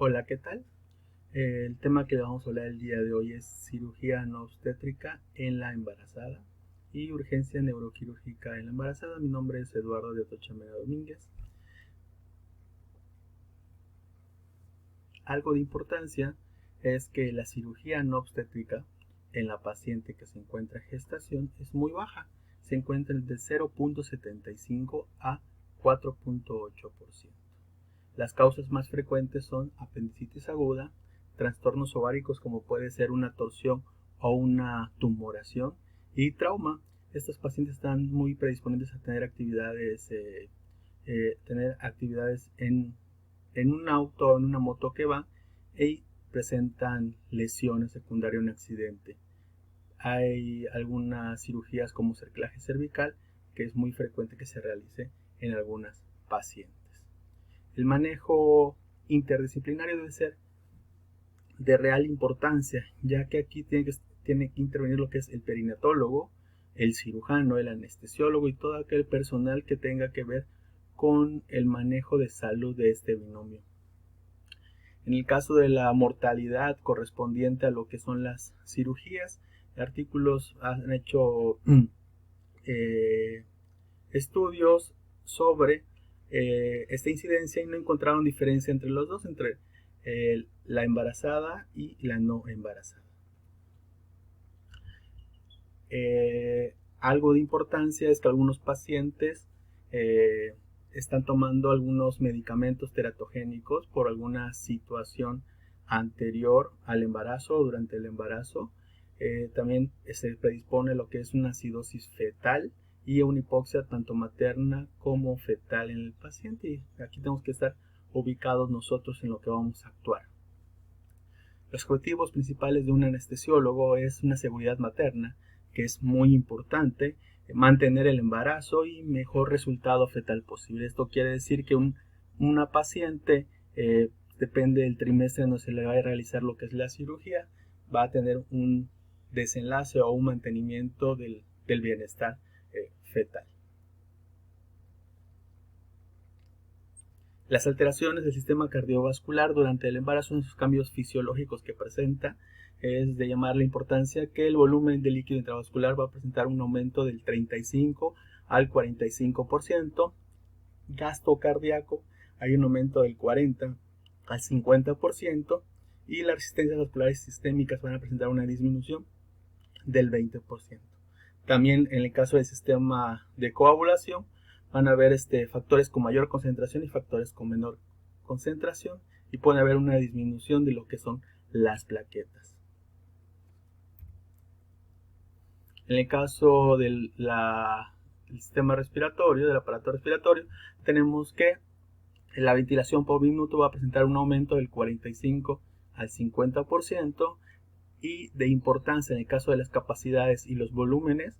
Hola, ¿qué tal? El tema que vamos a hablar el día de hoy es cirugía no obstétrica en la embarazada y urgencia neuroquirúrgica en la embarazada. Mi nombre es Eduardo de Atocha Mena Domínguez. Algo de importancia es que la cirugía no obstétrica en la paciente que se encuentra en gestación es muy baja. Se encuentra de 0.75 a 4.8%. Las causas más frecuentes son apendicitis aguda, trastornos ováricos como puede ser una torsión o una tumoración y trauma. Estos pacientes están muy predisponibles a tener actividades en un auto o en una moto que va y presentan lesiones secundarias a un accidente. Hay algunas cirugías como cerclaje cervical que es muy frecuente que se realice en algunas pacientes. El manejo interdisciplinario debe ser de real importancia, ya que aquí tiene que intervenir lo que es el perinatólogo, el cirujano, el anestesiólogo y todo aquel personal que tenga que ver con el manejo de salud de este binomio. En el caso de la mortalidad correspondiente a lo que son las cirugías, artículos han hecho estudios sobre esta incidencia y no encontraron diferencia entre los dos, entre la embarazada y la no embarazada. Algo de importancia es que algunos pacientes están tomando algunos medicamentos teratogénicos por alguna situación anterior al embarazo o durante el embarazo. También se predispone lo que es una acidosis fetal y una hipoxia tanto materna como fetal en el paciente, y aquí tenemos que estar ubicados nosotros en lo que vamos a actuar. Los objetivos principales de un anestesiólogo es una seguridad materna, que es muy importante, mantener el embarazo y mejor resultado fetal posible. Esto quiere decir que una paciente, depende del trimestre donde se le va a realizar lo que es la cirugía, va a tener un desenlace o un mantenimiento del bienestar fetal. Las alteraciones del sistema cardiovascular durante el embarazo, en sus cambios fisiológicos que presenta, es de llamar la importancia que el volumen de líquido intravascular va a presentar un aumento del 35 al 45%, gasto cardíaco hay un aumento del 40 al 50% y las resistencias vasculares sistémicas van a presentar una disminución del 20%. También en el caso del sistema de coagulación van a haber factores con mayor concentración y factores con menor concentración, y puede haber una disminución de lo que son las plaquetas. En el caso del sistema respiratorio, del aparato respiratorio, tenemos que la ventilación por minuto va a presentar un aumento del 45 al 50%, y de importancia en el caso de las capacidades y los volúmenes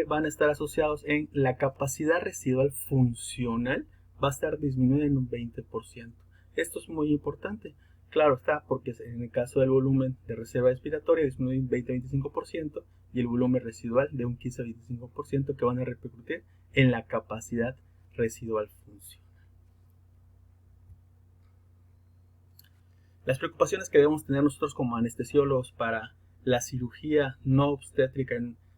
van a estar asociados en la capacidad residual funcional, va a estar disminuida en un 20%. Esto es muy importante, claro está, porque en el caso del volumen de reserva respiratoria disminuye un 20-25% y el volumen residual de un 15-25%, que van a repercutir en la capacidad residual funcional. Las preocupaciones que debemos tener nosotros como anestesiólogos para la cirugía no obstétrica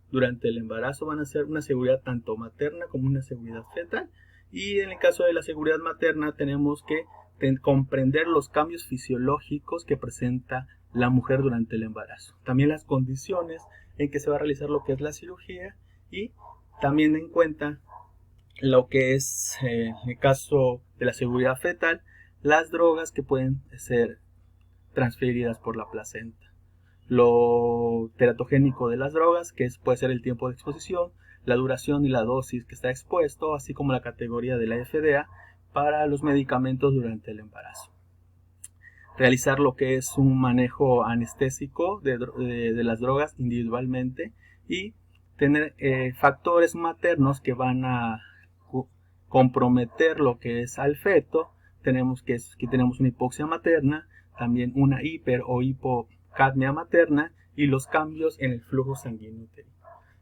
durante el embarazo van a ser una seguridad tanto materna como una seguridad fetal, y en el caso de la seguridad materna tenemos que comprender los cambios fisiológicos que presenta la mujer durante el embarazo, también las condiciones en que se va a realizar lo que es la cirugía, y también en cuenta lo que es, en el caso de la seguridad fetal, las drogas que pueden ser transferidas por la placenta, lo teratogénico de las drogas, que puede ser el tiempo de exposición, la duración y la dosis que está expuesto, así como la categoría de la FDA para los medicamentos durante el embarazo. Realizar lo que es un manejo anestésico de las drogas individualmente, y tener factores maternos que van a comprometer lo que es al feto. Tenemos una hipoxia materna, también una hiper o hipocapnia materna y los cambios en el flujo sanguíneo uterino,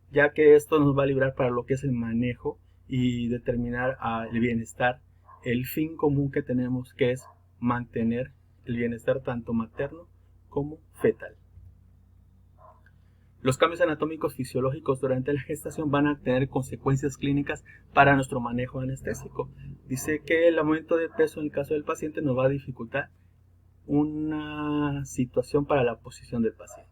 ya que esto nos va a librar para lo que es el manejo y determinar el bienestar, el fin común que tenemos, que es mantener el bienestar tanto materno como fetal. Los cambios anatómicos fisiológicos durante la gestación van a tener consecuencias clínicas para nuestro manejo anestésico. Dice que el aumento de peso en el caso del paciente nos va a dificultar una situación para la posición del paciente.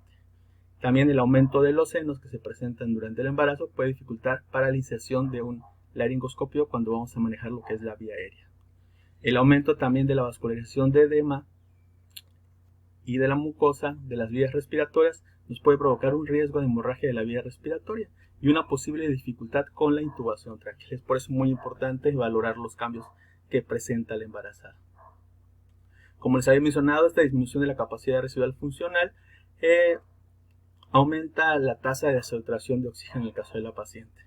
También el aumento de los senos que se presentan durante el embarazo puede dificultar para la inserción de un laringoscopio cuando vamos a manejar lo que es la vía aérea. El aumento también de la vascularización de edema y de la mucosa de las vías respiratorias nos puede provocar un riesgo de hemorragia de la vía respiratoria y una posible dificultad con la intubación traqueal. Es por eso muy importante valorar los cambios que presenta la embarazada. Como les había mencionado, esta disminución de la capacidad residual funcional aumenta la tasa de saturación de oxígeno en el caso de la paciente.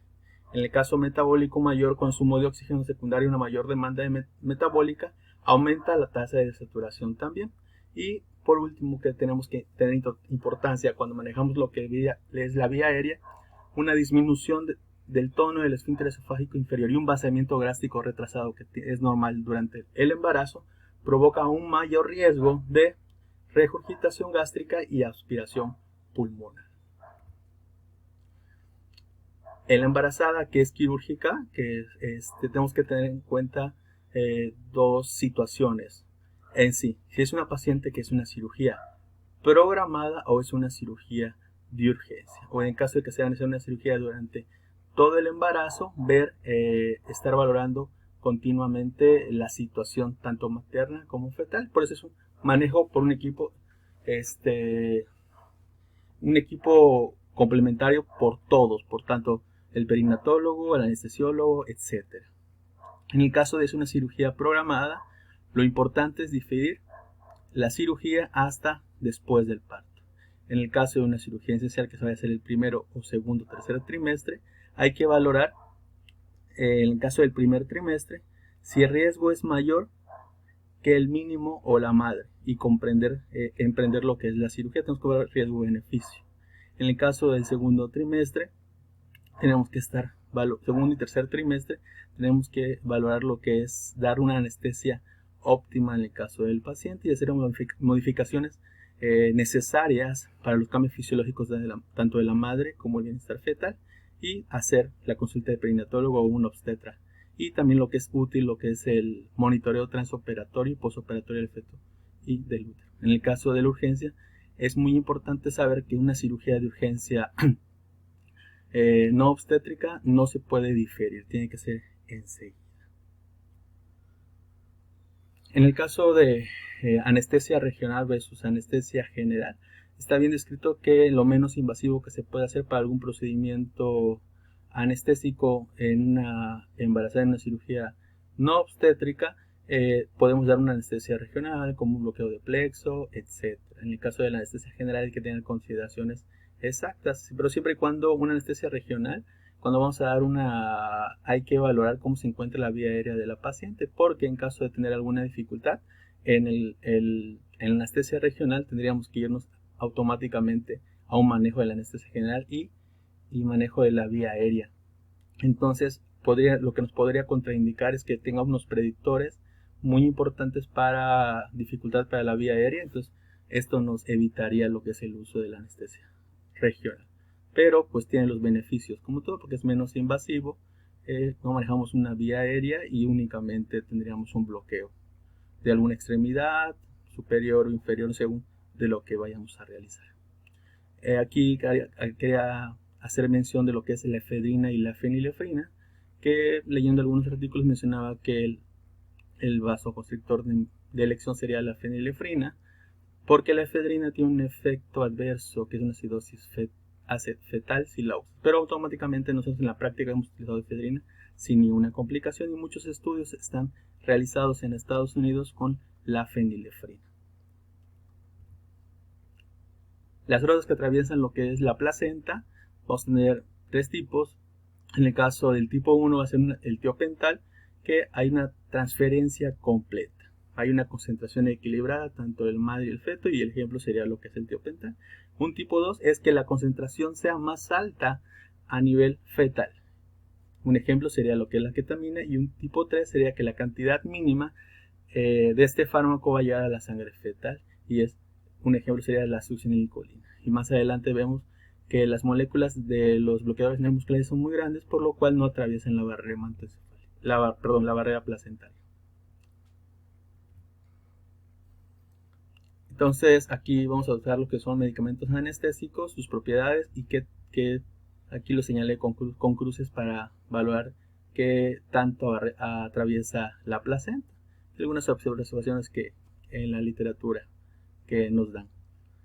En el caso metabólico, mayor consumo de oxígeno secundario y una mayor demanda metabólica aumenta la tasa de saturación también. Y por último, que tenemos que tener importancia cuando manejamos lo que es la vía aérea, una disminución del tono del esfínter esofágico inferior y un vaciamiento gástrico retrasado que es normal durante el embarazo provoca un mayor riesgo de regurgitación gástrica y aspiración pulmonar. En la embarazada que es quirúrgica, tenemos que tener en cuenta dos situaciones en sí. Si es una paciente que es una cirugía programada o es una cirugía de urgencia. O en caso de que sea una cirugía durante todo el embarazo, estar valorando continuamente la situación tanto materna como fetal. Por eso es un manejo por un equipo complementario por todos, por tanto el perinatólogo, el anestesiólogo, etc. En el caso de una cirugía programada, lo importante es diferir la cirugía hasta después del parto. En el caso de una cirugía esencial que se vaya a hacer el primero o segundo o tercer trimestre, hay que valorar, en el caso del primer trimestre, si el riesgo es mayor que el mínimo o la madre y emprender lo que es la cirugía. Tenemos que ver riesgo-beneficio. En el caso del segundo trimestre, segundo y tercer trimestre, tenemos que valorar lo que es dar una anestesia óptima en el caso del paciente y hacer modificaciones necesarias para los cambios fisiológicos tanto de la madre como el bienestar fetal, y hacer la consulta de perinatólogo o un obstetra. Y también lo que es útil, lo que es el monitoreo transoperatorio y posoperatorio del feto y del útero. En el caso de la urgencia, es muy importante saber que una cirugía de urgencia no obstétrica no se puede diferir, tiene que ser enseguida. En el caso de anestesia regional versus anestesia general, está bien descrito que lo menos invasivo que se puede hacer para algún procedimiento anestésico en una embarazada, en una cirugía no obstétrica, podemos dar una anestesia regional como un bloqueo de plexo, etc. En el caso de la anestesia general hay que tener consideraciones exactas, pero siempre y cuando una anestesia regional, cuando vamos a dar hay que valorar cómo se encuentra la vía aérea de la paciente, porque en caso de tener alguna dificultad en la anestesia regional tendríamos que irnos automáticamente a un manejo de la anestesia general y manejo de la vía aérea. Entonces lo que nos podría contraindicar es que tenga unos predictores muy importantes para dificultad para la vía aérea. Entonces esto nos evitaría lo que es el uso de la anestesia regional, pero pues tiene los beneficios como todo, porque es menos invasivo, no manejamos una vía aérea y únicamente tendríamos un bloqueo de alguna extremidad superior o inferior según de lo que vayamos a realizar. Aquí quería hacer mención de lo que es la efedrina y la fenilefrina, que leyendo algunos artículos mencionaba que el vasoconstrictor de elección sería la fenilefrina, porque la efedrina tiene un efecto adverso que es una acidosis fetal silosa, pero automáticamente nosotros en la práctica hemos utilizado efedrina sin ninguna complicación, y muchos estudios están realizados en Estados Unidos con la fenilefrina. Las drogas que atraviesan lo que es la placenta, vamos a tener tres tipos. En el caso del tipo 1 va a ser el tiopental, que hay una transferencia completa. Hay una concentración equilibrada tanto del madre y el feto, y el ejemplo sería lo que es el tiopental. Un tipo 2 es que la concentración sea más alta a nivel fetal. Un ejemplo sería lo que es la ketamina, y un tipo 3 sería que la cantidad mínima de este fármaco va a llegar a la sangre fetal, y un ejemplo sería la succinilcolina. Y más adelante vemos que las moléculas de los bloqueadores neuromusculares son muy grandes, por lo cual no atraviesan la barrera hematoencefálica, la barrera placentaria. Entonces aquí vamos a usar lo que son medicamentos anestésicos, sus propiedades, y que aquí lo señalé con cruces para evaluar qué tanto atraviesa la placenta. Algunas observaciones que en la literatura que nos dan.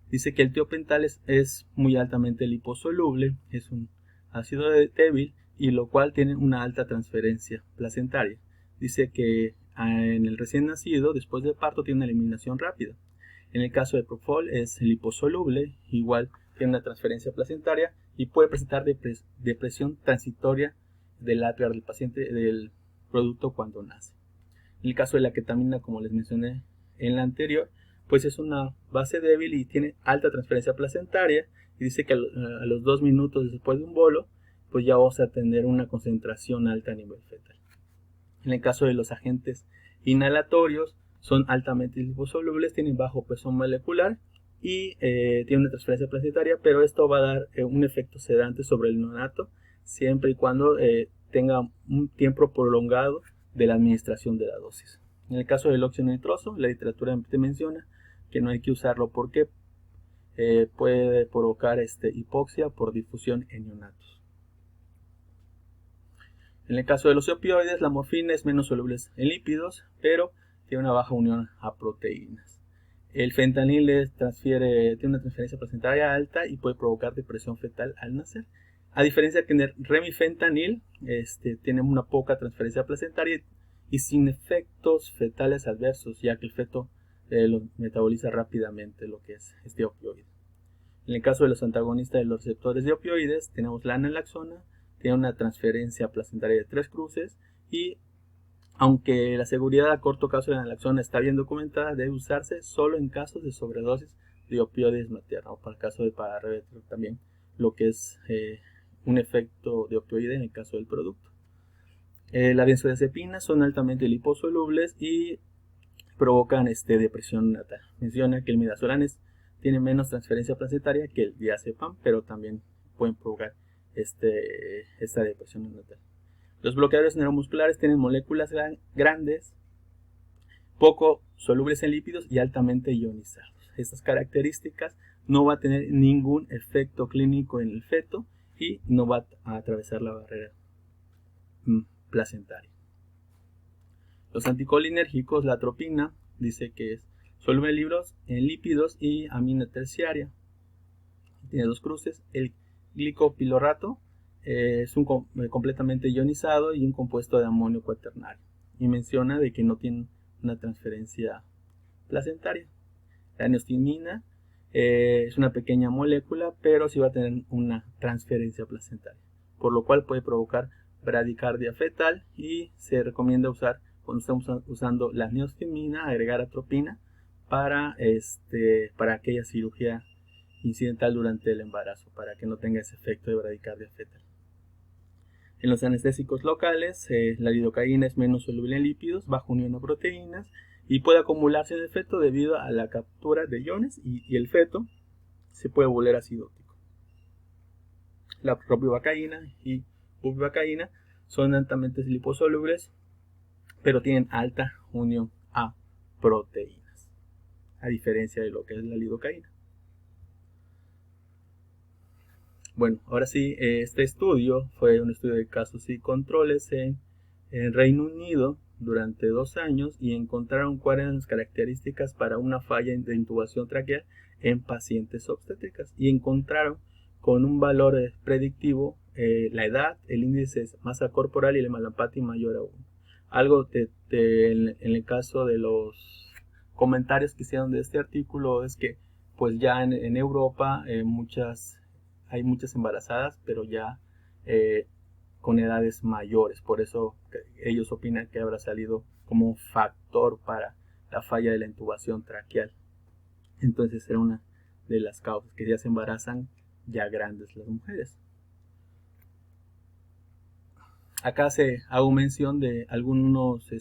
Dice que el tiopental es muy altamente liposoluble, es un ácido débil, y lo cual tiene una alta transferencia placentaria. Dice que en el recién nacido, después del parto, tiene una eliminación rápida. En el caso de Propofol es liposoluble, igual tiene una transferencia placentaria y puede presentar depresión transitoria del atria del paciente del producto cuando nace. En el caso de la ketamina, como les mencioné en la anterior, pues es una base débil y tiene alta transferencia placentaria, y dice que a los 2 minutos después de un bolo, pues ya vamos a tener una concentración alta a nivel fetal. En el caso de los agentes inhalatorios, son altamente liposolubles, tienen bajo peso molecular y tienen una transferencia placentaria, pero esto va a dar un efecto sedante sobre el neonato siempre y cuando tenga un tiempo prolongado de la administración de la dosis. En el caso del óxido nitroso, la literatura te menciona que no hay que usarlo porque puede provocar hipoxia por difusión en neonatos. En el caso de los opioides, la morfina es menos soluble en lípidos, pero tiene una baja unión a proteínas. El fentanil tiene una transferencia placentaria alta y puede provocar depresión fetal al nacer. A diferencia que el remifentanil tiene una poca transferencia placentaria y sin efectos fetales adversos, ya que el feto lo metaboliza rápidamente, lo que es este opioide. En el caso de los antagonistas de los receptores de opioides, tenemos la naloxona, tiene una transferencia placentaria de 3 cruces, y aunque la seguridad a corto plazo de la naloxona está bien documentada, debe usarse solo en casos de sobredosis de opioides maternos, para el caso de para revertir también lo que es un efecto de opioide en el caso del producto. Las benzodiazepinas son altamente liposolubles y provocan depresión natal. Menciona que el midazolam tiene menos transferencia placentaria que el diazepam, pero también pueden provocar esta depresión natal. Los bloqueadores neuromusculares tienen moléculas grandes, poco solubles en lípidos y altamente ionizados. Estas características no va a tener ningún efecto clínico en el feto y no va a atravesar la barrera placentaria. Los anticolinérgicos, la atropina, dice que es soluble en lípidos y amina terciaria. Tiene 2 cruces. El glicopilorato es completamente ionizado y un compuesto de amonio cuaternario. Y menciona de que no tiene una transferencia placentaria. La neostimina es una pequeña molécula, pero sí va a tener una transferencia placentaria, por lo cual puede provocar bradicardia fetal, y se recomienda usar, cuando estamos usando la neostimina, agregar atropina para aquella cirugía incidental durante el embarazo, para que no tenga ese efecto de bradicardia fetal. En los anestésicos locales, la lidocaína es menos soluble en lípidos, bajo unión a proteínas, y puede acumularse en el feto debido a la captura de iones, y el feto se puede volver acidótico. La ropivacaína y bupivacaína son altamente liposolubles, pero tienen alta unión a proteínas, a diferencia de lo que es la lidocaína. Bueno, ahora sí, este estudio fue un estudio de casos y controles en Reino Unido durante 2 años, y encontraron cuáles eran las características para una falla de intubación traqueal en pacientes obstétricas, y encontraron con un valor predictivo la edad, el índice de masa corporal y el Mallampati mayor a 1. Algo en el caso de los comentarios que hicieron de este artículo es que pues ya en Europa hay muchas embarazadas, pero ya con edades mayores. Por eso ellos opinan que habrá salido como un factor para la falla de la intubación traqueal. Entonces era una de las causas, que ya se embarazan ya grandes las mujeres. Acá hago mención de algunos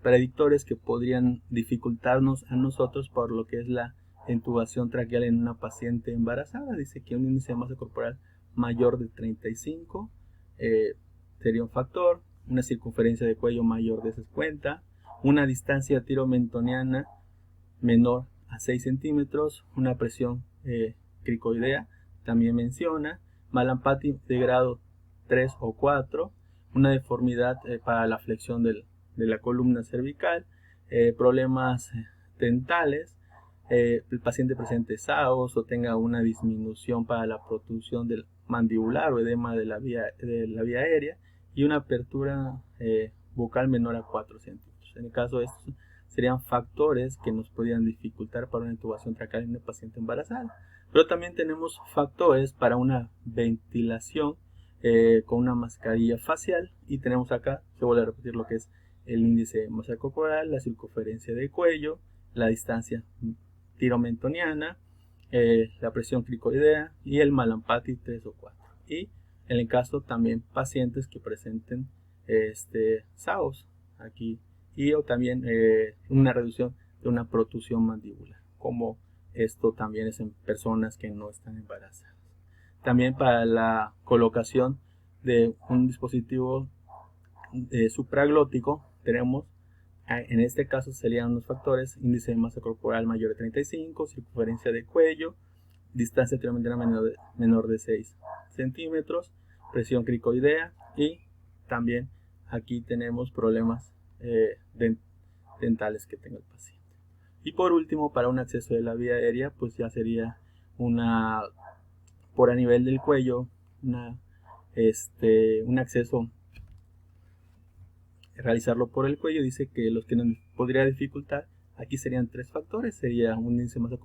predictores que podrían dificultarnos a nosotros por lo que es la intubación traqueal en una paciente embarazada. Dice que un índice de masa corporal mayor de 35 sería un factor, una circunferencia de cuello mayor de 50, una distancia tiromentoniana menor a 6 centímetros, una presión cricoidea, también menciona, Mallampati de grado 3 o 4, una deformidad para la flexión de la columna cervical, problemas dentales, el paciente presente SAOS o tenga una disminución para la protrusión del mandibular o edema de la vía aérea y una apertura bucal menor a 4 centímetros. En el caso de estos serían factores que nos podrían dificultar para una intubación traqueal en una paciente embarazada. Pero también tenemos factores para una ventilación con una mascarilla facial, y tenemos acá, se vuelve a repetir lo que es el índice de masa corporal, la circunferencia de cuello, la distancia tiromentoniana, la presión cricoidea y el Mallampati 3 o 4. Y en el caso también pacientes que presenten SAOS aquí, y o también una reducción de una protrusión mandibular, como esto también es en personas que no están embarazadas. También para la colocación de un dispositivo supraglótico tenemos, en este caso serían los factores: índice de masa corporal mayor de 35, circunferencia de cuello, distancia tiromentoniana menor de 6 centímetros, presión cricoidea, y también aquí tenemos problemas dentales que tenga el paciente. Y por último, para un acceso de la vía aérea, pues ya sería por a nivel del cuello, un acceso, realizarlo por el cuello. Dice que los que nos podría dificultar aquí serían 3 factores: sería un índice de masa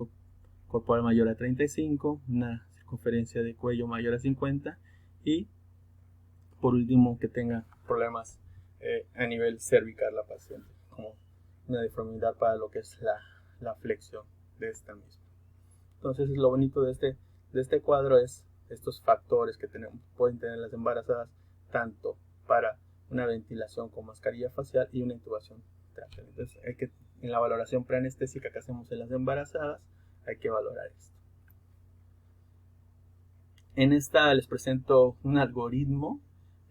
corporal mayor a 35, una circunferencia de cuello mayor a 50 y por último que tenga problemas a nivel cervical la paciente, como una deformidad para lo que es la flexión de esta misma. Entonces lo bonito de este cuadro es estos factores que pueden tener las embarazadas, tanto para una ventilación con mascarilla facial y una intubación traqueal. Entonces en la valoración preanestésica que hacemos en las embarazadas hay que valorar esto. En esta les presento un algoritmo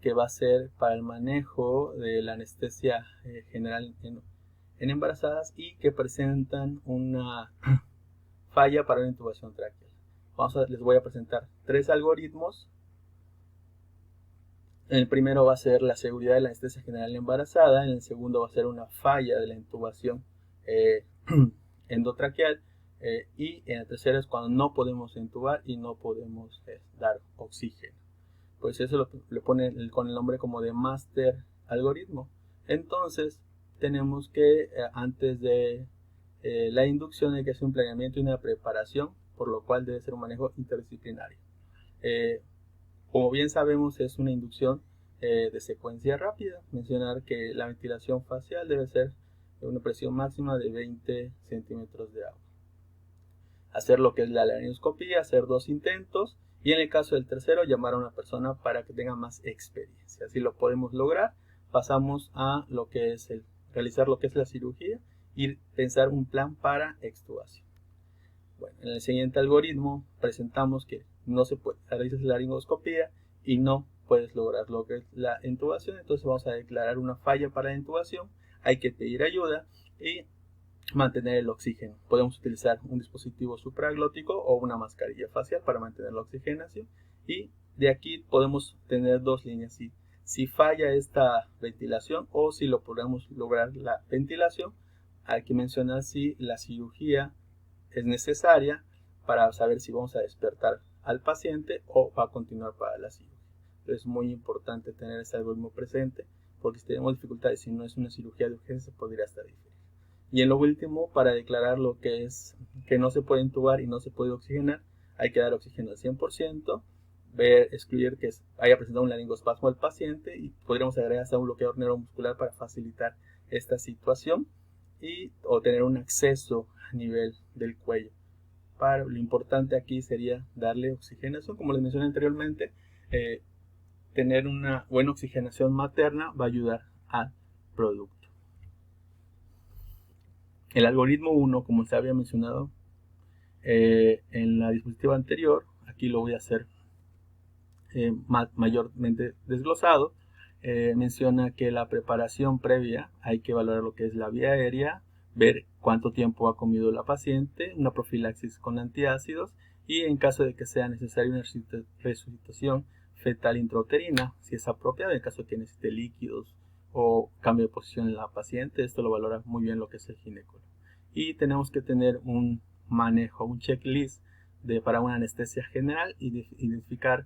que va a ser para el manejo de la anestesia general en embarazadas y que presentan una falla para una intubación traqueal. Les voy a presentar 3 algoritmos. En el primero va a ser la seguridad de la anestesia general embarazada, en el segundo va a ser una falla de la intubación endotraqueal, y en el tercero es cuando no podemos intubar y no podemos dar oxígeno. Pues eso le pone con el nombre como de master algoritmo. Entonces tenemos que antes de la inducción hay que hacer un planeamiento y una preparación, por lo cual debe ser un manejo interdisciplinario. Como bien sabemos, es una inducción de secuencia rápida. Mencionar que la ventilación facial debe ser de una presión máxima de 20 centímetros de agua. Hacer lo que es la laringoscopía, hacer 2 intentos, y en el caso del tercero llamar a una persona para que tenga más experiencia. Si lo podemos lograr, pasamos a lo que es realizar lo que es la cirugía y pensar un plan para extubación. Bueno, en el siguiente algoritmo presentamos que no se puede realizar la laringoscopía y no puedes lograr lo que es la intubación. Entonces vamos a declarar una falla para la intubación, hay que pedir ayuda y mantener el oxígeno. Podemos utilizar un dispositivo supraglótico o una mascarilla facial para mantener la oxigenación, y de aquí podemos tener 2 líneas: si falla esta ventilación o si lo podemos lograr la ventilación. Hay que mencionar si la cirugía es necesaria para saber si vamos a despertar al paciente o va a continuar para la cirugía. Entonces es muy importante tener ese algoritmo presente, porque si tenemos dificultades, si no es una cirugía de urgencia, podría estar difícil. Y en lo último, para declarar lo que es que no se puede intubar y no se puede oxigenar, hay que dar oxígeno al 100%, excluir que haya presentado un laringoespasmo al paciente, y podríamos agregar hasta un bloqueador neuromuscular para facilitar esta situación o tener un acceso a nivel del cuello. Lo importante aquí sería darle oxigenación. Como les mencioné anteriormente, tener una buena oxigenación materna va a ayudar al producto. El algoritmo 1, como se había mencionado en la diapositiva anterior, aquí lo voy a hacer mayormente desglosado. Menciona que la preparación previa hay que valorar lo que es la vía aérea, ver cuánto tiempo ha comido la paciente, una profilaxis con antiácidos y en caso de que sea necesaria una resucitación fetal intrauterina, si es apropiado, en caso de que necesite líquidos o cambio de posición en la paciente. Esto lo valora muy bien lo que es el ginecólogo. Y tenemos que tener un manejo, un checklist para una anestesia general y identificar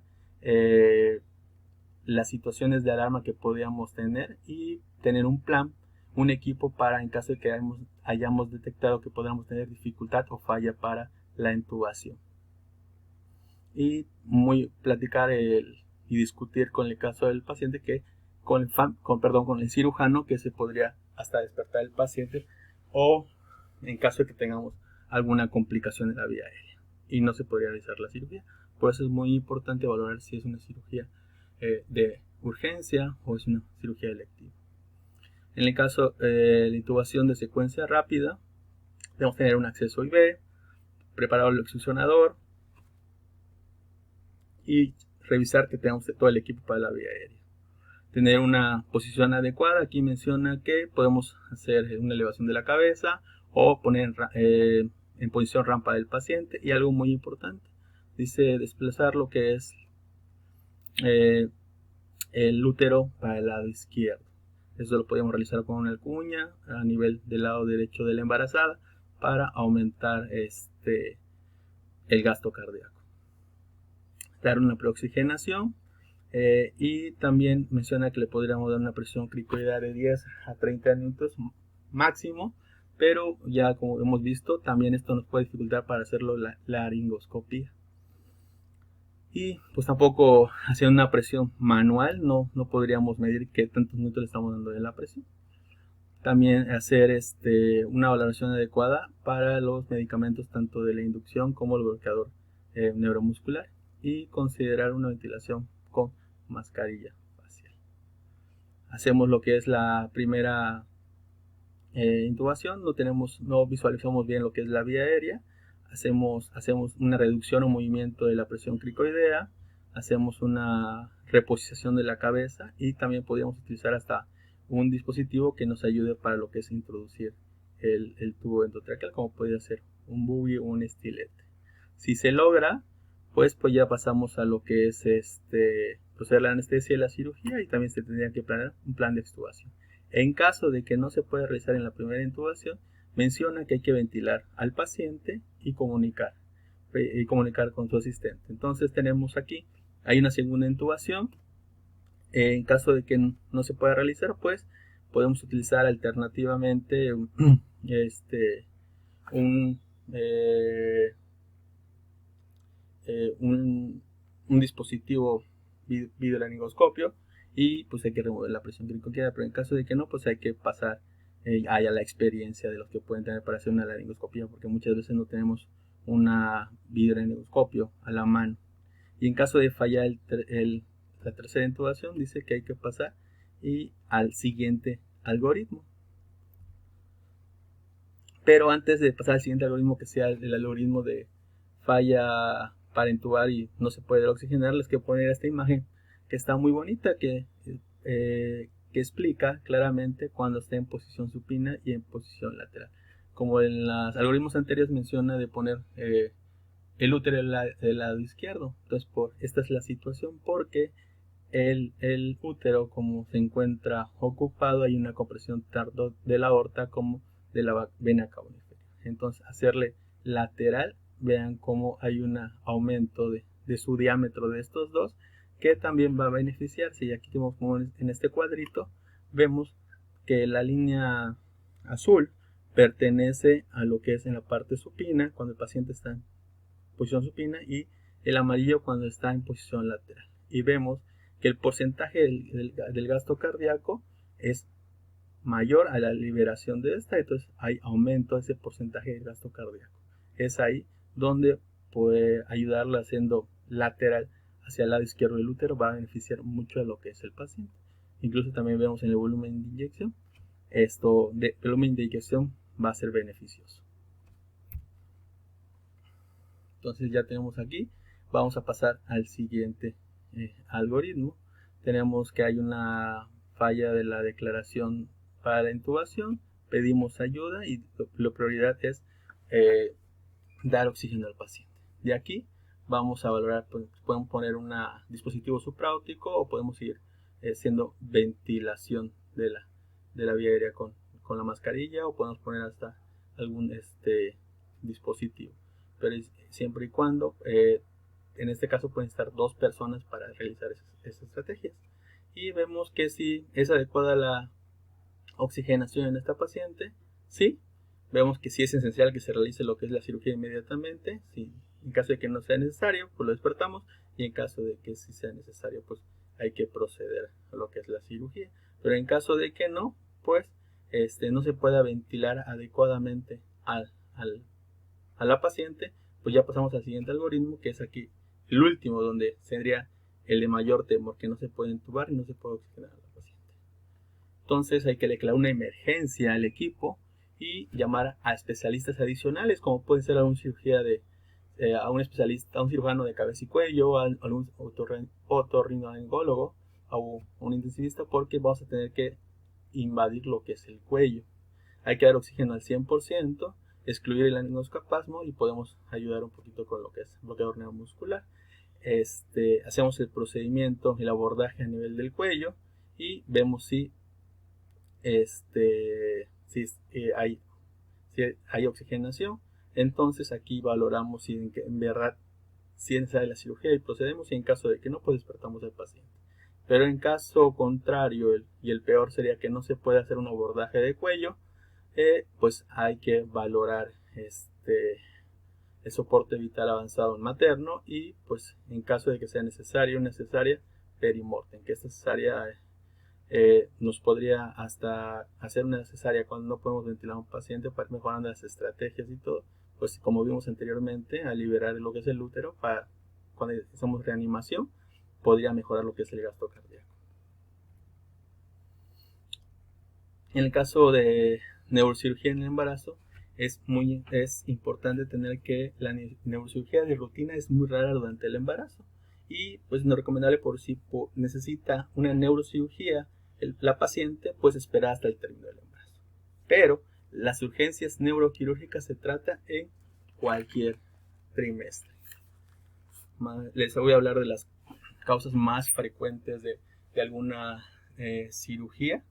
las situaciones de alarma que podríamos tener y tener un plan, un equipo para en caso de que hayamos detectado que podamos tener dificultad o falla para la intubación. Y platicar y discutir con el caso del paciente que con el cirujano que se podría hasta despertar el paciente o en caso de que tengamos alguna complicación en la vía aérea y no se podría realizar la cirugía. Por eso es muy importante valorar si es una cirugía de urgencia o es una cirugía electiva. En el caso de la intubación de secuencia rápida, debemos tener un acceso IV, preparado el exusionador y revisar que tengamos todo el equipo para la vía aérea. Tener una posición adecuada, aquí menciona que podemos hacer una elevación de la cabeza o poner en posición rampa del paciente, y algo muy importante, dice desplazar lo que es el útero para el lado izquierdo. Eso lo podemos realizar con una cuña a nivel del lado derecho de la embarazada para aumentar el gasto cardíaco. Dar una preoxigenación y también menciona que le podríamos dar una presión cricoidea de 10 a 30 minutos máximo, pero ya como hemos visto también esto nos puede dificultar para hacerlo la laringoscopía. Y pues tampoco haciendo una presión manual no podríamos medir qué tantos minutos le estamos dando de la presión. También hacer una valoración adecuada para los medicamentos tanto de la inducción como el bloqueador neuromuscular y considerar una ventilación con mascarilla facial. Hacemos lo que es la primera intubación, no visualizamos bien lo que es la vía aérea. Hacemos una reducción o movimiento de la presión cricoidea, hacemos una reposición de la cabeza y también podríamos utilizar hasta un dispositivo que nos ayude para lo que es introducir el tubo endotraqueal, como podría ser un buggy o un estilete. Si se logra, pues ya pasamos a lo que es proceder la anestesia y la cirugía, y también se tendría que planear un plan de extubación. En caso de que no se pueda realizar en la primera intubación, menciona que hay que ventilar al paciente y comunicar con su asistente. Entonces tenemos aquí, hay una segunda intubación. En caso de que no se pueda realizar, pues podemos utilizar alternativamente un dispositivo videolaringoscopio y pues hay que remover la presión cricoidea, pero en caso de que no, pues hay que pasar a la experiencia de los que pueden tener para hacer una laringoscopia, porque muchas veces no tenemos una videolaringoscopio a la mano. Y en caso de fallar la tercera intubación, dice que hay que pasar al siguiente algoritmo. Pero antes de pasar al siguiente algoritmo, que sea el algoritmo de falla para intubar y no se puede oxigenar, les quiero poner esta imagen que está muy bonita, que explica claramente cuando esté en posición supina y en posición lateral. Como en los algoritmos anteriores menciona de poner el útero del lado izquierdo. Entonces esta es la situación porque el útero, como se encuentra ocupado, hay una compresión tanto de la aorta como de la vena cava inferior. Entonces hacerle lateral, vean cómo hay un aumento de su diámetro de estos dos, que también va a beneficiarse. Y aquí tenemos como en este cuadrito, vemos que la línea azul pertenece a lo que es en la parte supina, cuando el paciente está en posición supina, y el amarillo cuando está en posición lateral. Y vemos que el porcentaje del gasto cardíaco es mayor a la liberación de esta, entonces hay aumento de ese porcentaje de gasto cardíaco. Es ahí donde puede ayudarla haciendo lateral hacia el lado izquierdo del útero, va a beneficiar mucho a lo que es el paciente. Incluso también vemos en el volumen de inyección, volumen de inyección va a ser beneficioso. Entonces ya tenemos aquí, vamos a pasar al siguiente algoritmo. Tenemos que hay una falla de la declaración para la intubación, pedimos ayuda y la prioridad es dar oxígeno al paciente. De aquí vamos a valorar, podemos poner un dispositivo supraóptico o podemos ir haciendo ventilación de la vía aérea con la mascarilla, o podemos poner hasta algún dispositivo, pero siempre y cuando en este caso pueden estar 2 personas para realizar esas estrategias. Y vemos que si es adecuada la oxigenación en esta paciente, sí. Vemos que sí es esencial que se realice lo que es la cirugía inmediatamente. Sí, en caso de que no sea necesario, pues lo despertamos, y en caso de que sí sea necesario, pues hay que proceder a lo que es la cirugía. Pero en caso de que no, pues no se pueda ventilar adecuadamente a la paciente, pues ya pasamos al siguiente algoritmo, que es aquí el último, donde sería el de mayor temor, que no se puede intubar y no se puede oxigenar a la paciente. Entonces hay que declarar una emergencia al equipo y llamar a especialistas adicionales, como puede ser a un a un especialista, a un cirujano de cabeza y cuello, a un otorrinolaringólogo, a un intensivista, porque vamos a tener que invadir lo que es el cuello. Hay que dar oxígeno al 100%, excluir el anoscapasmo y podemos ayudar un poquito con lo que es bloqueador neuromuscular. Hacemos el procedimiento, el abordaje a nivel del cuello y vemos si hay oxigenación. Entonces aquí valoramos si en verdad si es necesaria la cirugía y procedemos, y en caso de que no, pues despertamos al paciente. Pero en caso contrario, y el peor sería que no se puede hacer un abordaje de cuello, pues hay que valorar el soporte vital avanzado en materno, y pues en caso de que sea necesaria perimortem, que esta cesárea nos podría hasta hacer una cesárea cuando no podemos ventilar a un paciente, para mejorando las estrategias y todo, pues como vimos anteriormente, a liberar lo que es el útero, para cuando hacemos reanimación podría mejorar lo que es el gasto cardíaco. En el caso de neurocirugía en el embarazo, es importante tener que la neurocirugía de rutina es muy rara durante el embarazo, y pues no es recomendable por si necesita una neurocirugía la paciente, pues esperar hasta el término del embarazo. Pero las urgencias neuroquirúrgicas se trata en cualquier trimestre. Les voy a hablar de las causas más frecuentes de alguna cirugía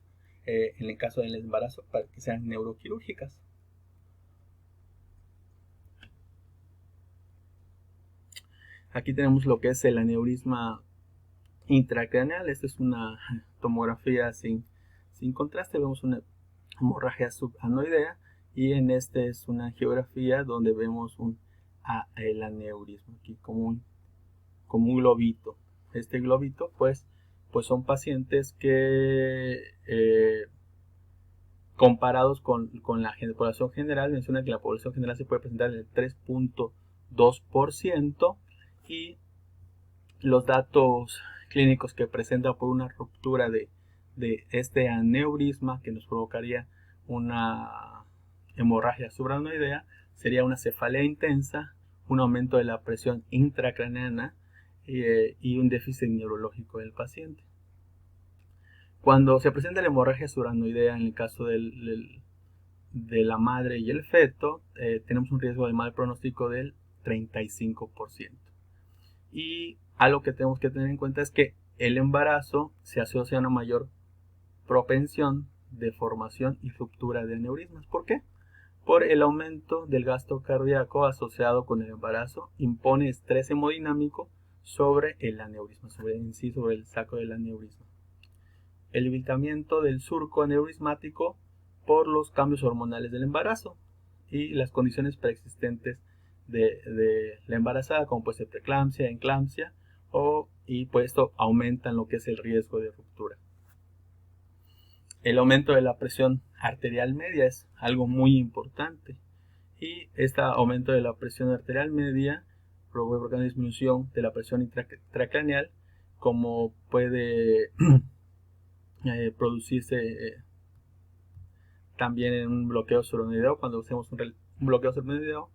en el caso del embarazo, para que sean neuroquirúrgicas. Aquí tenemos lo que es el aneurisma intracraneal. Esta es una tomografía sin contraste. Vemos una hemorragia subanoidea, y en este es una angiografía donde vemos el aneurisma aquí como un globito. Este globito pues son pacientes que comparados con la población general, menciona que la población general se puede presentar en el 3.2%, y los datos clínicos que presenta por una ruptura de este aneurisma que nos provocaría una hemorragia subaracnoidea sería una cefalea intensa, un aumento de la presión intracraneana y un déficit neurológico del paciente. Cuando se presenta la hemorragia subaracnoidea en el caso de la madre y el feto, tenemos un riesgo de mal pronóstico del 35%. Y algo que tenemos que tener en cuenta es que el embarazo se asocia a una mayor propensión de formación y ruptura de aneurismas. ¿Por qué? Por el aumento del gasto cardíaco asociado con el embarazo, impone estrés hemodinámico sobre el aneurisma, sobre el saco del aneurisma. El evitamiento del surco aneurismático por los cambios hormonales del embarazo y las condiciones preexistentes de la embarazada, como puede ser preeclampsia, enclampsia, y pues esto aumenta lo que es el riesgo de ruptura. El aumento de la presión arterial media es algo muy importante, y este aumento de la presión arterial media provoca una disminución de la presión intracraneal, como puede producirse también en un bloqueo suronoideo, cuando hacemos un bloqueo suronoideo,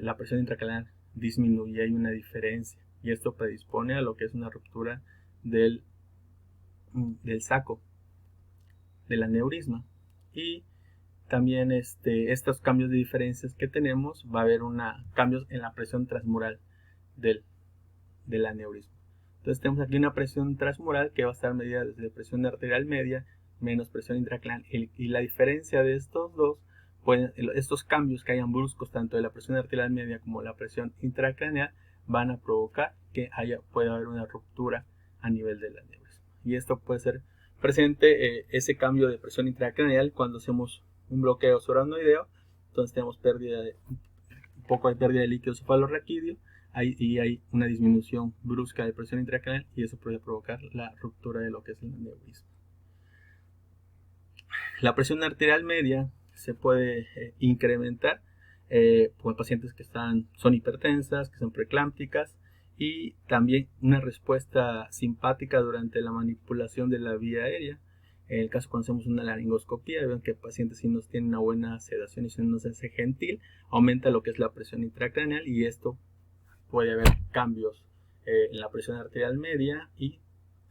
la presión intracraneal disminuye, hay una diferencia, y esto predispone a lo que es una ruptura del saco, del aneurisma. Y también estos cambios de diferencias que tenemos, va a haber cambios en la presión transmural del aneurisma. Entonces tenemos aquí una presión transmural que va a estar medida desde presión arterial media menos presión intracraneal, y la diferencia de estos dos, estos cambios que hayan bruscos tanto de la presión arterial media como la presión intracraneal, van a provocar que pueda haber una ruptura a nivel del aneurisma. Y esto puede ser presente, ese cambio de presión intracraneal, cuando hacemos un bloqueo subaracnoideo. Entonces tenemos un poco de pérdida de líquido cefalorraquídeo, y hay una disminución brusca de presión intracraneal, y eso puede provocar la ruptura de lo que es el aneurisma. La presión arterial media se puede incrementar por pacientes que son hipertensas, que son preeclámpticas, y también una respuesta simpática durante la manipulación de la vía aérea. En el caso cuando hacemos una laringoscopía, ven que pacientes, si no tienen una buena sedación y si no se hace gentil, aumenta lo que es la presión intracraneal, y esto puede haber cambios en la presión arterial media y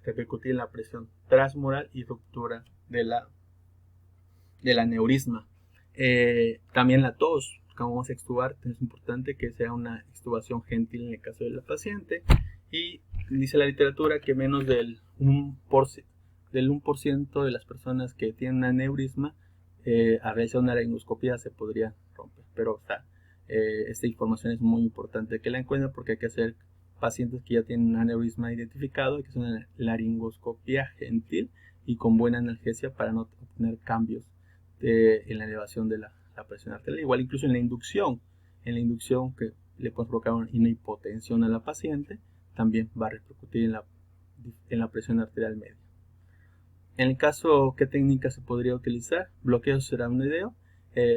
repercutir en la presión transmural y ruptura del aneurisma. También la tos, como vamos a extubar, es importante que sea una extubación gentil en el caso de la paciente, y dice la literatura que menos del 1% de las personas que tienen aneurisma a realizar una laringoscopía se podría romper, pero esta información es muy importante que la encuentren, porque hay que hacer pacientes que ya tienen un aneurisma identificado y que es una laringoscopía gentil y con buena analgesia para no obtener cambios en la elevación de la presión arterial. Igual incluso en la inducción que le puede provocar una hipotensión a la paciente, también va a repercutir en la presión arterial media. En el caso, ¿qué técnica se podría utilizar? Bloqueo subaracnoideo.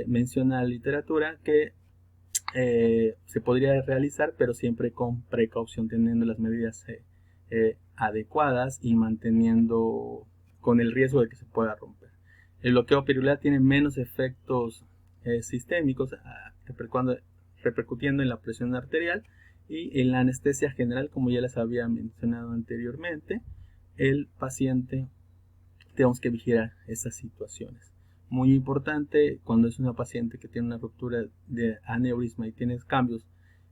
Menciona la literatura que se podría realizar, pero siempre con precaución, teniendo las medidas adecuadas y manteniendo con el riesgo de que se pueda romper. El bloqueo peridural tiene menos efectos sistémicos, repercutiendo en la presión arterial y en la anestesia general. Como ya les había mencionado anteriormente, el paciente tenemos que vigilar estas situaciones. Muy importante cuando es una paciente que tiene una ruptura de aneurisma y tiene cambios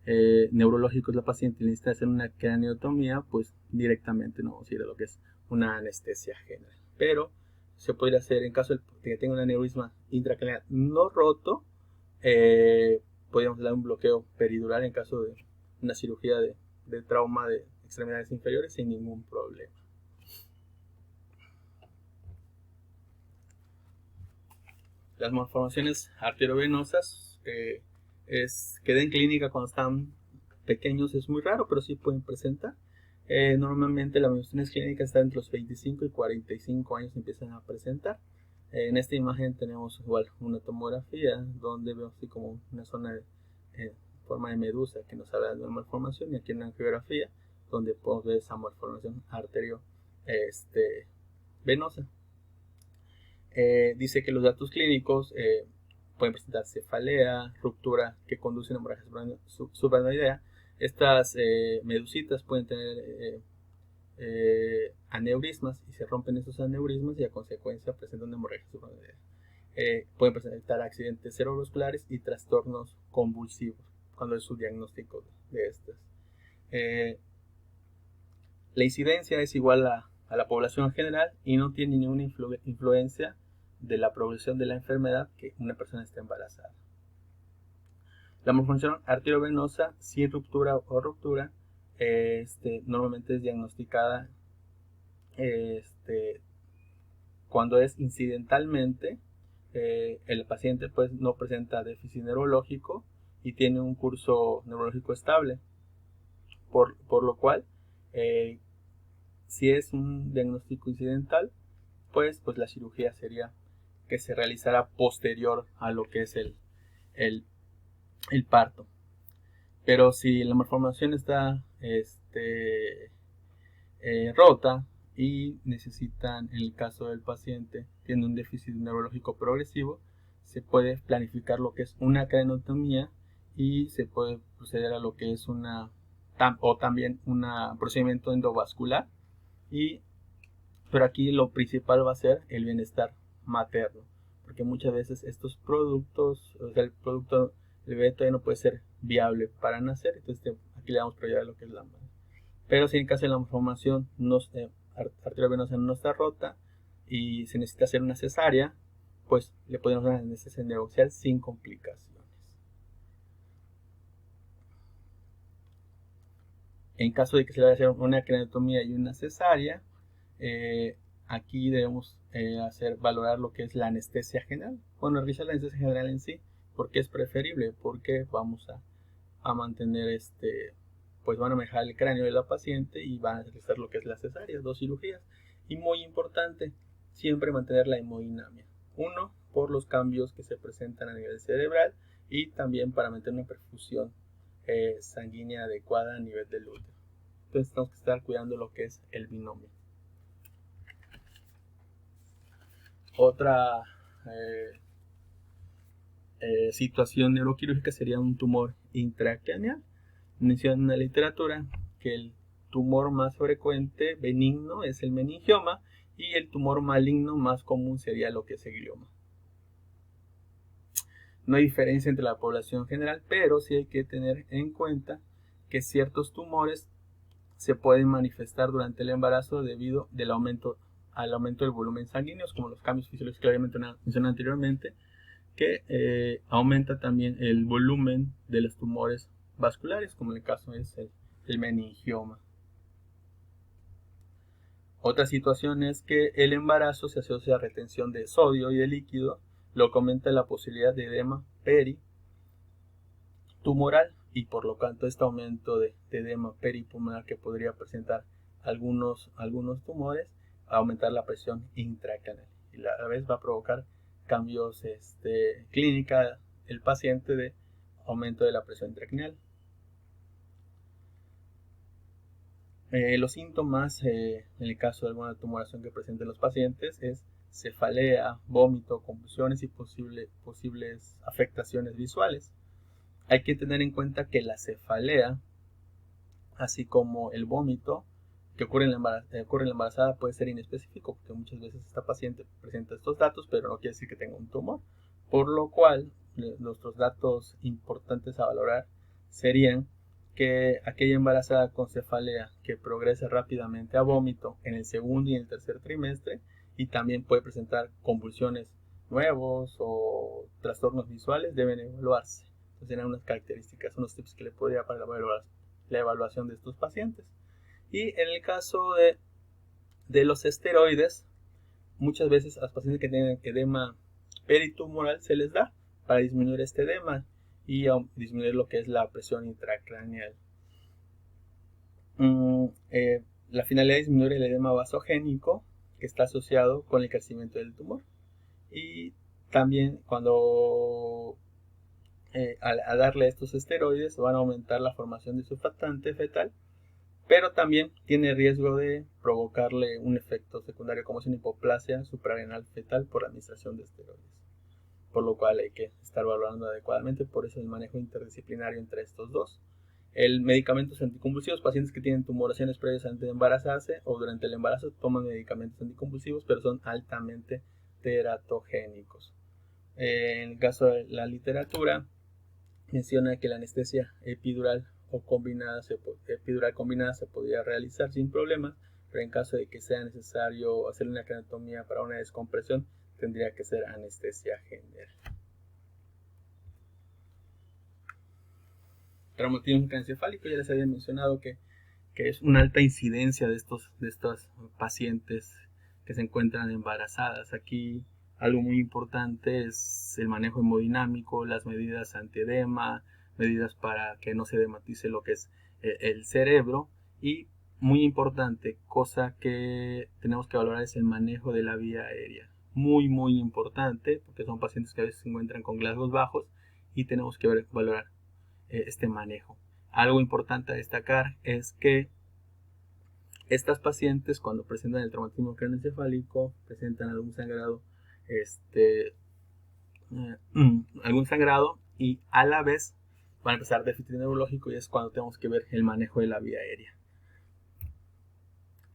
neurológicos la paciente y necesita hacer una craneotomía, pues directamente no vamos a ir a lo que es una anestesia general. Pero se podría hacer en caso de que tenga un aneurisma intracraneal no roto, podríamos dar un bloqueo peridural en caso de una cirugía de trauma de extremidades inferiores sin ningún problema. Las malformaciones arteriovenosas que den clínica cuando están pequeños es muy raro, pero sí pueden presentar. Normalmente las malformaciones clínicas están entre los 25 y 45 años, empiezan a presentar. En esta imagen tenemos igual una tomografía donde vemos así como una zona de forma de medusa que nos habla de una malformación, y aquí una angiografía donde podemos ver esa malformación arteriovenosa. Dice que los datos clínicos pueden presentar cefalea, ruptura que conduce a hemorragia subaracnoidea. Estas medusitas pueden tener aneurismas, y se rompen esos aneurismas y a consecuencia presentan una hemorragia subaracnoidea. Pueden presentar accidentes cerebrovasculares y trastornos convulsivos cuando es su diagnóstico de estas. La incidencia es igual a la población en general y no tiene ninguna influencia de la progresión de la enfermedad que una persona esté embarazada. La malformación arteriovenosa sin ruptura o ruptura normalmente es diagnosticada cuando es incidentalmente. El paciente pues no presenta déficit neurológico y tiene un curso neurológico estable, por lo cual si es un diagnóstico incidental, pues la cirugía sería que se realizara posterior a lo que es el parto. Pero si la malformación está rota y necesitan, en el caso del paciente, tiene un déficit neurológico progresivo, se puede planificar lo que es una craneotomía y se puede proceder a lo que es también un procedimiento endovascular, pero aquí lo principal va a ser el bienestar materno, porque muchas veces estos productos, o sea, el bebé todavía no puede ser viable para nacer, entonces aquí le damos prioridad a lo que es la madre. Pero si en caso de la malformación arteriovenosa no está rota y se necesita hacer una cesárea, pues le podemos dar anestesia neoaxial sin complicaciones. En caso de que se le vaya a hacer una craneotomía y una cesárea, aquí debemos valorar lo que es la anestesia general. Bueno, realizar la anestesia general en sí, porque es preferible, porque vamos a mantener pues van a manejar el cráneo de la paciente y van a realizar lo que es la cesárea, 2 cirugías. Y muy importante, siempre mantener la hemodinamia. Uno, por los cambios que se presentan a nivel cerebral y también para mantener una perfusión sanguínea adecuada a nivel del útero. Entonces tenemos que estar cuidando lo que es el binomio. Otra situación neuroquirúrgica sería un tumor intracraneal. Menciona en la literatura que el tumor más frecuente benigno es el meningioma y el tumor maligno más común sería lo que es el glioma. No hay diferencia entre la población general, pero sí hay que tener en cuenta que ciertos tumores se pueden manifestar durante el embarazo debido al aumento del volumen sanguíneo, como los cambios fisiológicos que había mencionado anteriormente, que aumenta también el volumen de los tumores vasculares, como en el caso es el meningioma. Otra situación es que el embarazo se asocia a retención de sodio y de líquido, lo que aumenta la posibilidad de edema peritumoral y por lo tanto este aumento de edema peritumoral que podría presentar algunos tumores, va a aumentar la presión intracraneal y a la vez va a provocar cambios clínica el paciente de aumento de la presión intracraneal. Los síntomas en el caso de alguna tumoración que presenten los pacientes es cefalea, vómito, convulsiones y posibles afectaciones visuales. Hay que tener en cuenta que la cefalea, así como el vómito que ocurre en la embarazada, puede ser inespecífico, porque muchas veces esta paciente presenta estos datos, pero no quiere decir que tenga un tumor, por lo cual nuestros datos importantes a valorar serían que aquella embarazada con cefalea que progresa rápidamente a vómito en el segundo y en el tercer trimestre y también puede presentar convulsiones nuevos o trastornos visuales deben evaluarse. Entonces eran unas características, unos tips que le podría para la evaluación de estos pacientes. Y en el caso de los esteroides, muchas veces a los pacientes que tienen edema peritumoral se les da para disminuir este edema y disminuir lo que es la presión intracraneal. La finalidad es disminuir el edema vasogénico que está asociado con el crecimiento del tumor. Y también cuando al darle estos esteroides van a aumentar la formación de surfactante fetal, pero también tiene riesgo de provocarle un efecto secundario como es una hipoplasia suprarrenal fetal por la administración de esteroides, por lo cual hay que estar valorando adecuadamente, por eso el manejo interdisciplinario entre estos dos. El medicamentos anticonvulsivos, pacientes que tienen tumoraciones previas antes de embarazarse o durante el embarazo toman medicamentos anticonvulsivos, pero son altamente teratogénicos. En el caso de la literatura, menciona que la anestesia epidural combinada se podría realizar sin problemas, pero en caso de que sea necesario hacer una craneotomía para una descompresión, tendría que ser anestesia general. Traumatismo craneoencefálico, ya les había mencionado que es una alta incidencia de estas pacientes que se encuentran embarazadas. Aquí algo muy importante es el manejo hemodinámico, las medidas antiedema, medidas para que no se edematice lo que es el cerebro y muy importante, cosa que tenemos que valorar es el manejo de la vía aérea. Muy importante porque son pacientes que a veces se encuentran con Glasgow bajos y tenemos que valorar este manejo. Algo importante a destacar es que estas pacientes, cuando presentan el traumatismo craneoencefálico, presentan algún sangrado, algún sangrado, y a la vez van a empezar déficit neurológico, y es cuando tenemos que ver el manejo de la vía aérea.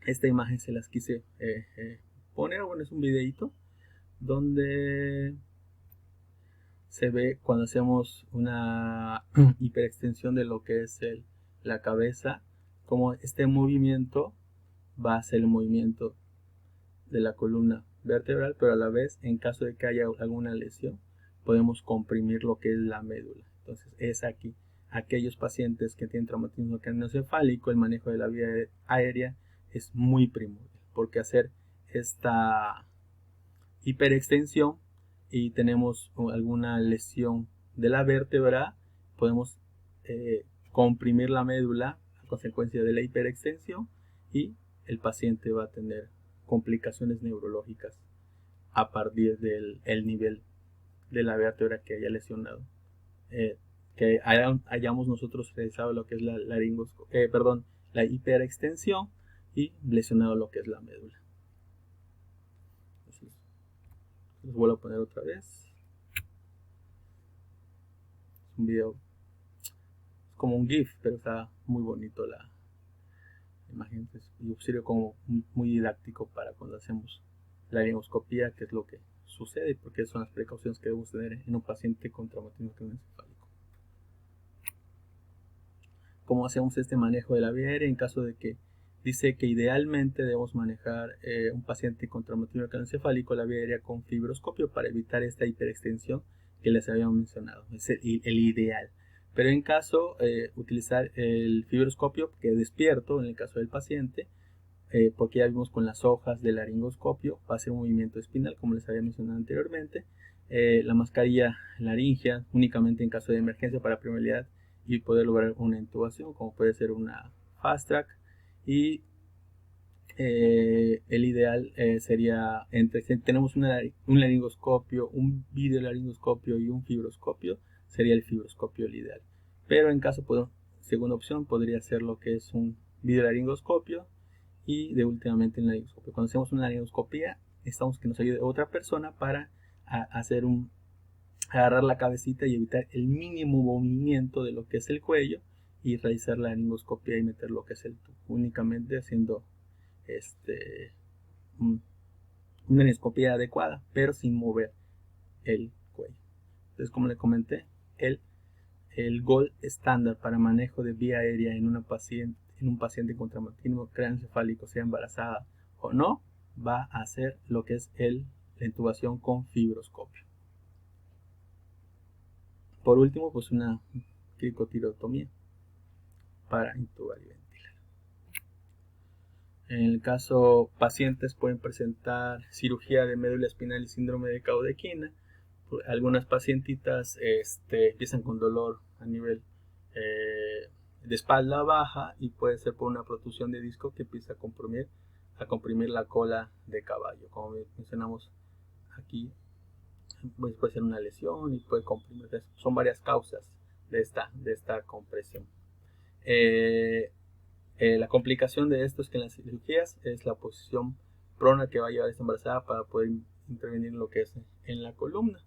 Esta imagen se las quise poner, bueno, es un videito donde se ve cuando hacemos una hiperextensión de lo que es la cabeza, como este movimiento va a ser el movimiento de la columna vertebral, pero a la vez, en caso de que haya alguna lesión, podemos comprimir lo que es la médula. Entonces es aquí, aquellos pacientes que tienen traumatismo craneoencefálico, el manejo de la vía aérea es muy primordial, porque hacer esta hiperextensión y tenemos alguna lesión de la vértebra, podemos comprimir la médula a consecuencia de la hiperextensión, y el paciente va a tener complicaciones neurológicas a partir del nivel de la vértebra que haya lesionado, que hayamos nosotros realizado lo que es la hiperextensión y lesionado lo que es la médula. Entonces, los vuelvo a poner otra vez. Es un video, es como un GIF, pero está muy bonito la imagen, y sirve como muy didáctico para cuando hacemos la laringoscopía, que es lo que sucede, porque son las precauciones que debemos tener en un paciente con traumatismo craneoencefálico. ¿Cómo hacemos este manejo de la vía aérea en caso de que dice que idealmente debemos manejar un paciente con traumatismo craneoencefálico la vía aérea con fibroscopio para evitar esta hiperextensión que les habíamos mencionado? Es el ideal. Pero en caso, utilizar el fibroscopio que despierto en el caso del paciente, porque ya vimos con las hojas del laringoscopio, va a ser un movimiento espinal, como les había mencionado anteriormente. La mascarilla laringea únicamente en caso de emergencia para primeridad y poder lograr una intubación, como puede ser una fast track. Y el ideal sería, si tenemos un laringoscopio, un videolaringoscopio y un fibroscopio, sería el fibroscopio el ideal. Pero en caso, segunda opción podría ser lo que es un videolaringoscopio y de últimamente un laringoscopio. Cuando hacemos una laringoscopía, necesitamos que nos ayude otra persona para agarrar la cabecita y evitar el mínimo movimiento de lo que es el cuello, y realizar la laringoscopia y meter lo que es el tubo, únicamente haciendo una endoscopia adecuada, pero sin mover el cuello. Entonces, como le comenté, el gold estándar para manejo de vía aérea en un paciente con traumatismo craneoencefálico, sea embarazada o no, va a ser lo que es la intubación con fibroscopio. Por último, pues una cricotirotomía para intubar y ventilar. En el caso, pacientes pueden presentar cirugía de médula espinal y síndrome de Caudequina. Algunas pacientitas empiezan con dolor a nivel de espalda baja, y puede ser por una protusión de disco que empieza a comprimir la cola de caballo. Como mencionamos aquí, pues puede ser una lesión y puede comprimir. Son varias causas de esta compresión. La complicación de esto es que en las cirugías es la posición prona que va a llevar a esta embarazada para poder intervenir en lo que es en la columna.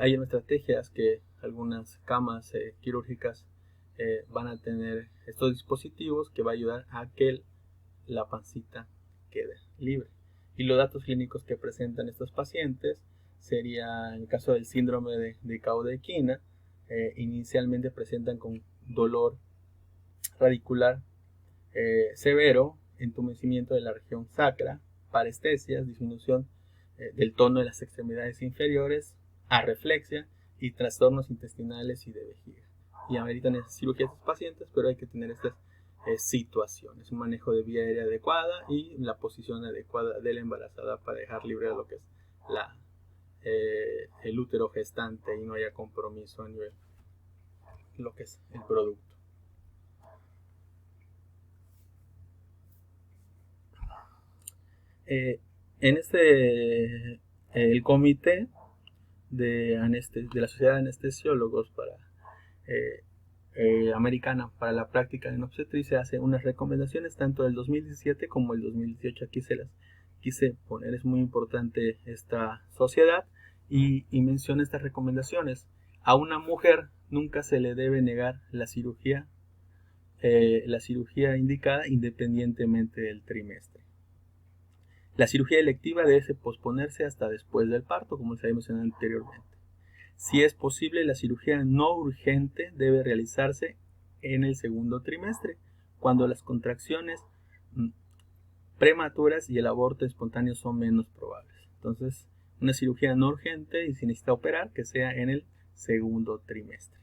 Hay estrategias que algunas camas quirúrgicas van a tener estos dispositivos que va a ayudar a que la pancita quede libre. Y los datos clínicos que presentan estos pacientes sería, en el caso del síndrome de Caudequina, inicialmente presentan con dolor radicular severo, entumecimiento de la región sacra, parestesias, disminución del tono de las extremidades inferiores, arreflexia y trastornos intestinales y de vejiga. Y ameritan cirugía a estos pacientes, pero hay que tener estas situaciones, un manejo de vía aérea adecuada y la posición adecuada de la embarazada para dejar libre lo que es el útero gestante y no haya compromiso a nivel lo que es el producto. En el comité de la Sociedad de Anestesiólogos para Americana para la práctica en obstetricia hace unas recomendaciones tanto del 2017 como el 2018. Aquí se las quise poner, es muy importante esta sociedad y menciona estas recomendaciones. A una mujer nunca se le debe negar la cirugía indicada independientemente del trimestre. La cirugía electiva debe posponerse hasta después del parto, como les había mencionado anteriormente. Si es posible, la cirugía no urgente debe realizarse en el segundo trimestre, cuando las contracciones prematuras y el aborto espontáneo son menos probables. Entonces, una cirugía no urgente y si necesita operar, que sea en el segundo trimestre.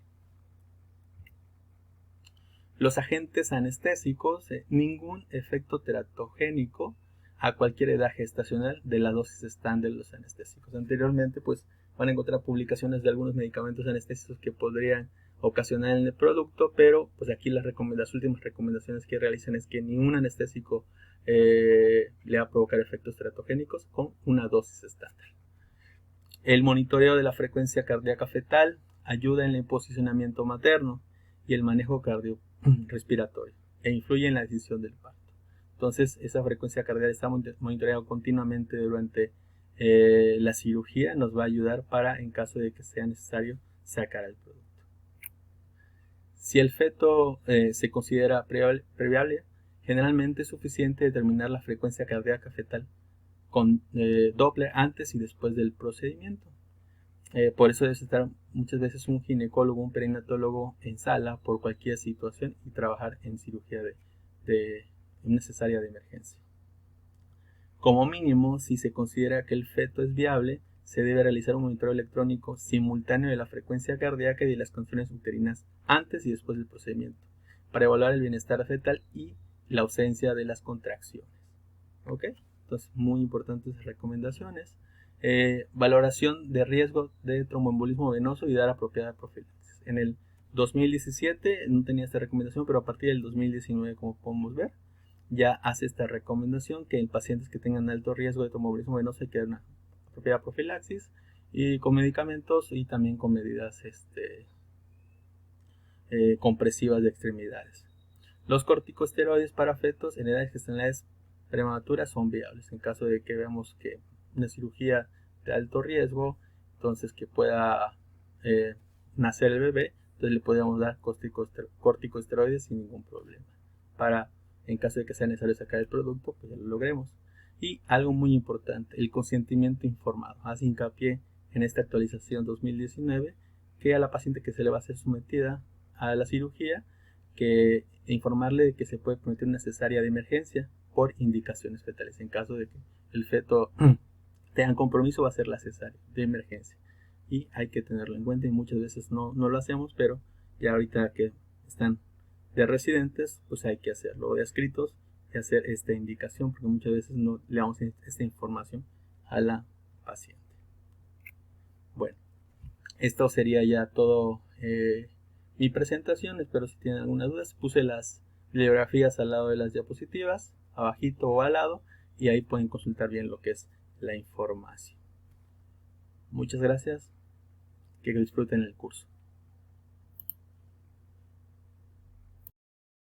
Los agentes anestésicos, ningún efecto teratogénico a cualquier edad gestacional de la dosis estándar de los anestésicos. Anteriormente, pues van a encontrar publicaciones de algunos medicamentos anestésicos que podrían ocasionar en el producto, pero pues aquí las últimas recomendaciones que realizan es que ningún anestésico le va a provocar efectos teratogénicos con una dosis estándar. El monitoreo de la frecuencia cardíaca fetal ayuda en el posicionamiento materno y el manejo cardiorrespiratorio e influye en la decisión del parto. Entonces, esa frecuencia cardíaca está monitoreada continuamente durante la cirugía, nos va a ayudar para, en caso de que sea necesario, sacar el producto. Si el feto se considera previable, generalmente es suficiente determinar la frecuencia cardíaca fetal con Doppler antes y después del procedimiento. Por eso debe estar muchas veces un ginecólogo, un perinatólogo en sala por cualquier situación y trabajar en cirugía necesaria de emergencia. Como mínimo, si se considera que el feto es viable, se debe realizar un monitoreo electrónico simultáneo de la frecuencia cardíaca y de las contracciones uterinas antes y después del procedimiento, para evaluar el bienestar fetal y la ausencia de las contracciones. ¿Ok? Entonces, muy importantes recomendaciones. Valoración de riesgo de tromboembolismo venoso y dar apropiada profilaxis. En el 2017 no tenía esta recomendación, pero a partir del 2019, como podemos ver, ya hace esta recomendación que en pacientes que tengan alto riesgo de tromboembolismo venoso hay que dar una apropiada profilaxis y con medicamentos y también con medidas compresivas de extremidades. Los corticosteroides para fetos en edades gestacionales prematuras son viables en caso de que veamos que una cirugía de alto riesgo, entonces que pueda nacer el bebé, entonces le podríamos dar corticosteroides sin ningún problema para, en caso de que sea necesario sacar el producto, pues ya lo logremos. Y algo muy importante, el consentimiento informado. Hace hincapié en esta actualización 2019 que a la paciente que se le va a ser sometida a la cirugía, que informarle de que se puede permitir una cesárea de emergencia por indicaciones fetales. En caso de que el feto tenga compromiso, va a ser la cesárea de emergencia. Y hay que tenerlo en cuenta y muchas veces no lo hacemos, pero ya ahorita que están de residentes, pues hay que hacerlo, de escritos y hacer esta indicación, porque muchas veces no le damos esta información a la paciente. Bueno, esto sería ya todo mi presentación. Espero si tienen algunas dudas. Puse las bibliografías al lado de las diapositivas, abajito o al lado, y ahí pueden consultar bien lo que es la información. Muchas gracias, que disfruten el curso.